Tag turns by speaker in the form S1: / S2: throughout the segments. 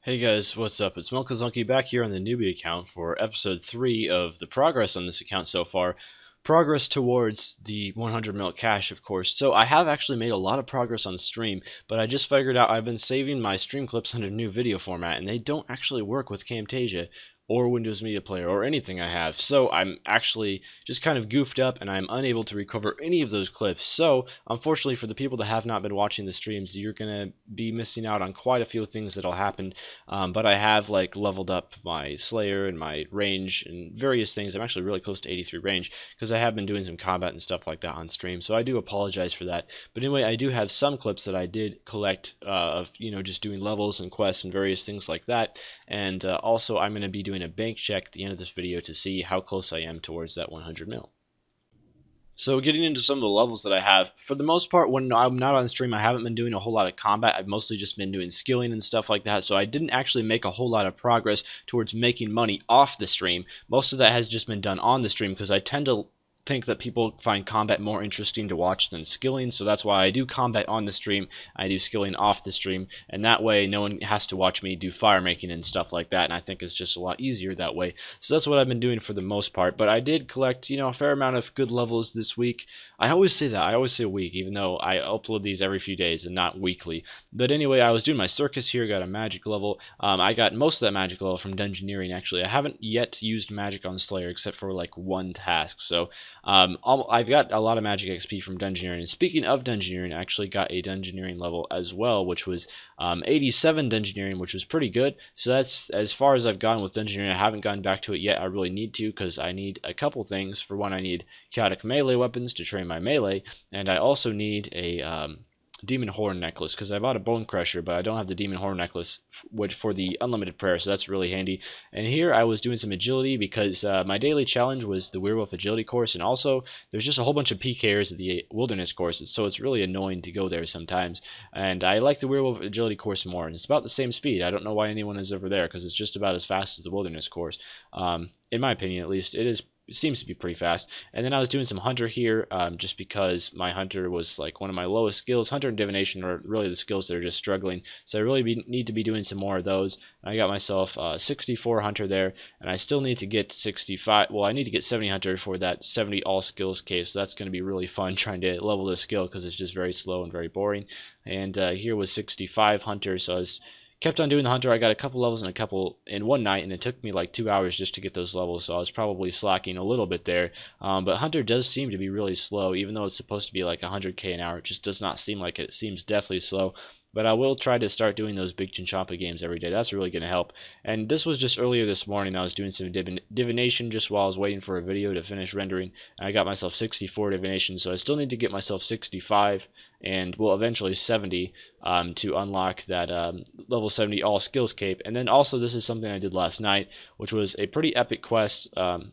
S1: Hey guys, what's up? It's munclesonkey back here on the newbie account for episode 3 of the progress on this account so far. Progress towards the 100 mil cash, of course. So I have actually made a lot of progress on stream, but I just figured out I've been saving my stream clips under new video format, and they don't actually work with Camtasia or Windows Media Player or anything I have. So I'm actually just kind of goofed up and I'm unable to recover any of those clips. So unfortunately for the people that have not been watching the streams, you're gonna be missing out on quite a few things that'll happen. But I have like leveled up my Slayer and my range and various things. I'm actually really close to 83 range because I have been doing some combat and stuff like that on stream. So I do apologize for that. But anyway, I do have some clips that I did collect of just doing levels and quests and various things like that. And also I'm going to be doing a bank check at the end of this video to see how close I am towards that 100 mil. So getting into some of the levels that I have, for the most part when I'm not on stream I haven't been doing a whole lot of combat. I've mostly just been doing skilling and stuff like that, so I didn't actually make a whole lot of progress towards making money off the stream. Most of that has just been done on the stream because I tend to think that people find combat more interesting to watch than skilling, so that's why I do combat on the stream, I do skilling off the stream, and that way no one has to watch me do fire making and stuff like that, and I think it's just a lot easier that way. So that's what I've been doing for the most part, but I did collect a fair amount of good levels this week. I always say that, I always say a week, even though I upload these every few days and not weekly. But anyway, I was doing my circus here, got a magic level. I got most of that magic level from dungeoneering actually. I haven't yet used magic on Slayer except for like one task, so I've got a lot of magic XP from dungeoneering. And speaking of dungeoneering, I actually got a dungeoneering level as well, which was 87 dungeoneering, which was pretty good. So that's as far as I've gone with dungeoneering. I haven't gone back to it yet. I really need to because I need a couple things. For one, I need chaotic melee weapons to train my melee, and I also need a demon horn necklace because I bought a bone crusher, but I don't have the demon horn necklace which for the unlimited prayer, so that's really handy. And here I was doing some agility because my daily challenge was the werewolf agility course, and also there's just a whole bunch of PKers at the wilderness courses, so it's really annoying to go there sometimes. And I like the werewolf agility course more, and it's about the same speed. I don't know why anyone is over there because it's just about as fast as the wilderness course. In my opinion, at least, it seems to be pretty fast. And then I was doing some hunter here just because my hunter was like one of my lowest skills. Hunter and divination are really the skills that are just struggling, so I really need to be doing some more of those. I got myself 64 hunter there, and I still need to get 65. Well, I need to get 70 hunter for that 70 all skills cave, so that's going to be really fun trying to level this skill because it's just very slow and very boring. And here was 65 hunter, so I was kept on doing the hunter. I got a couple levels in one night, and it took me like 2 hours just to get those levels, so I was probably slacking a little bit there. But hunter does seem to be really slow, even though it's supposed to be like 100k an hour. It just does not seem like it. It seems definitely slow. But I will try to start doing those big Chinchompa games every day. That's really going to help. And this was just earlier this morning. I was doing some divination just while I was waiting for a video to finish rendering. And I got myself 64 divination, so I still need to get myself 65 and well eventually 70 to unlock that level 70 all skills cape. And then also this is something I did last night, which was a pretty epic quest,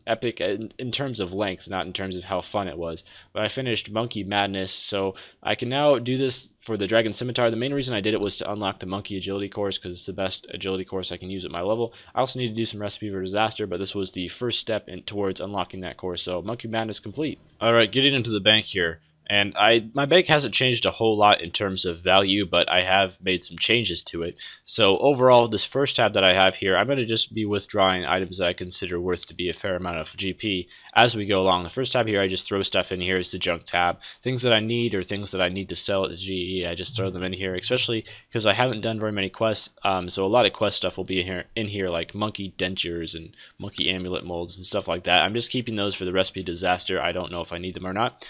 S1: epic in terms of length, not in terms of how fun it was. But I finished Monkey Madness, so I can now do this for the Dragon Scimitar. The main reason I did it was to unlock the Monkey Agility course because it's the best agility course I can use at my level. I also need to do some Recipe for Disaster, but this was the first step towards unlocking that course, so Monkey Madness complete. Alright, getting into the bank here. And my bank hasn't changed a whole lot in terms of value, but I have made some changes to it. So overall, this first tab that I have here, I'm going to just be withdrawing items that I consider worth to be a fair amount of GP as we go along. The first tab here, I just throw stuff in here. Is the junk tab. Things that I need or things that I need to sell at the GE, I just throw them in here, especially because I haven't done very many quests. So a lot of quest stuff will be in here like monkey dentures and monkey amulet molds and stuff like that. I'm just keeping those for the Recipe Disaster. I don't know if I need them or not.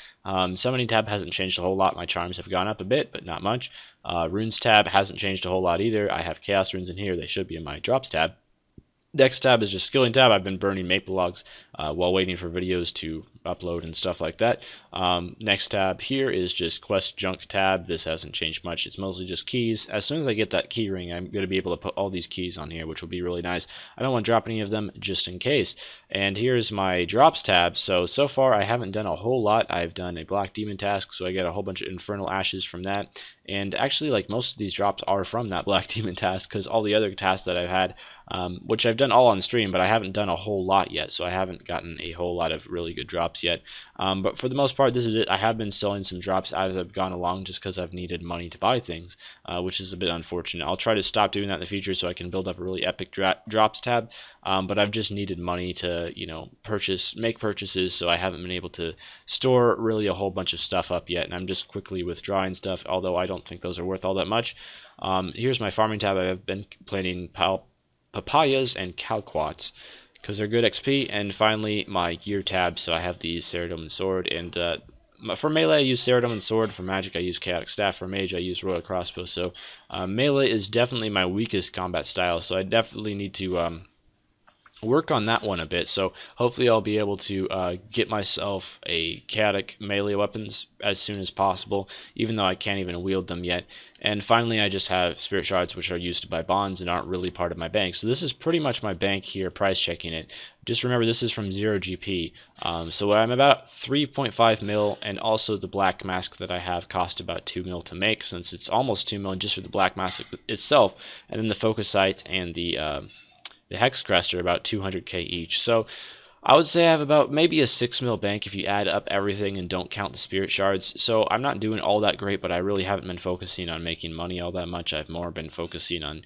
S1: Summoning tab hasn't changed a whole lot. My charms have gone up a bit, but not much. Runes tab hasn't changed a whole lot either. I have chaos runes in here. They should be in my drops tab. Next tab is just skilling tab. I've been burning maple logs while waiting for videos to upload and stuff like that. Next tab here is just quest junk tab. This hasn't changed much. It's mostly just keys. As soon as I get that key ring, I'm going to be able to put all these keys on here, which will be really nice. I don't want to drop any of them just in case. And here's my drops tab. So far I haven't done a whole lot. I've done a black demon task, so I get a whole bunch of infernal ashes from that. And actually, like, most of these drops are from that black demon task because all the other tasks that I've had, which I've done all on stream, but I haven't done a whole lot yet, so I haven't haven't gotten a whole lot of really good drops yet. But for the most part, this is it. I have been selling some drops as I've gone along just because I've needed money to buy things, which is a bit unfortunate. I'll try to stop doing that in the future so I can build up a really epic drops tab. But I've just needed money to, make purchases, so I haven't been able to store really a whole bunch of stuff up yet, and I'm just quickly withdrawing stuff, although I don't think those are worth all that much. Here's my farming tab. I've been planting papayas and calquats because they're good XP, and finally my gear tab. So I have the Ceridome and Sword, and for melee I use Ceridome and Sword, for magic I use Chaotic Staff, for mage I use Royal Crossbow. So melee is definitely my weakest combat style, so I definitely need to work on that one a bit. So hopefully I'll be able to get myself a chaotic melee weapons as soon as possible, even though I can't even wield them yet. And finally I just have spirit shards, which are used to buy bonds and aren't really part of my bank. So this is pretty much my bank here, price checking it. Just remember, this is from 0 GP. So I'm about 3.5 mil, and also the black mask that I have cost about 2 mil to make, since it's almost 2 mil just for the black mask itself, and then the focus sight and the Hex Crest are about 200k each. So I would say I have about maybe a 6 mil bank if you add up everything and don't count the spirit shards. So I'm not doing all that great, but I really haven't been focusing on making money all that much. I've more been focusing on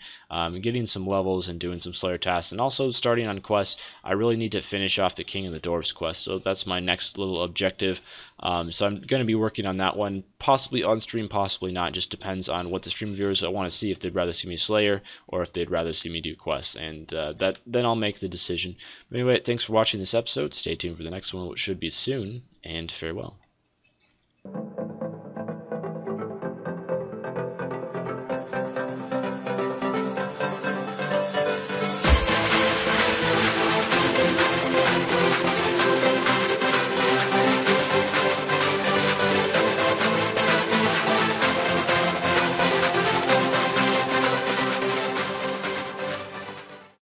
S1: getting some levels and doing some Slayer tasks, and also starting on quests. I really need to finish off the King of the Dwarves quest, so that's my next little objective. So I'm going to be working on that one, possibly on stream, possibly not. Just depends on what the stream viewers want to see, if they'd rather see me Slayer or if they'd rather see me do quests, and then I'll make the decision. But anyway, thanks for watching this episode. Stay tuned for the next one, which should be soon, and farewell.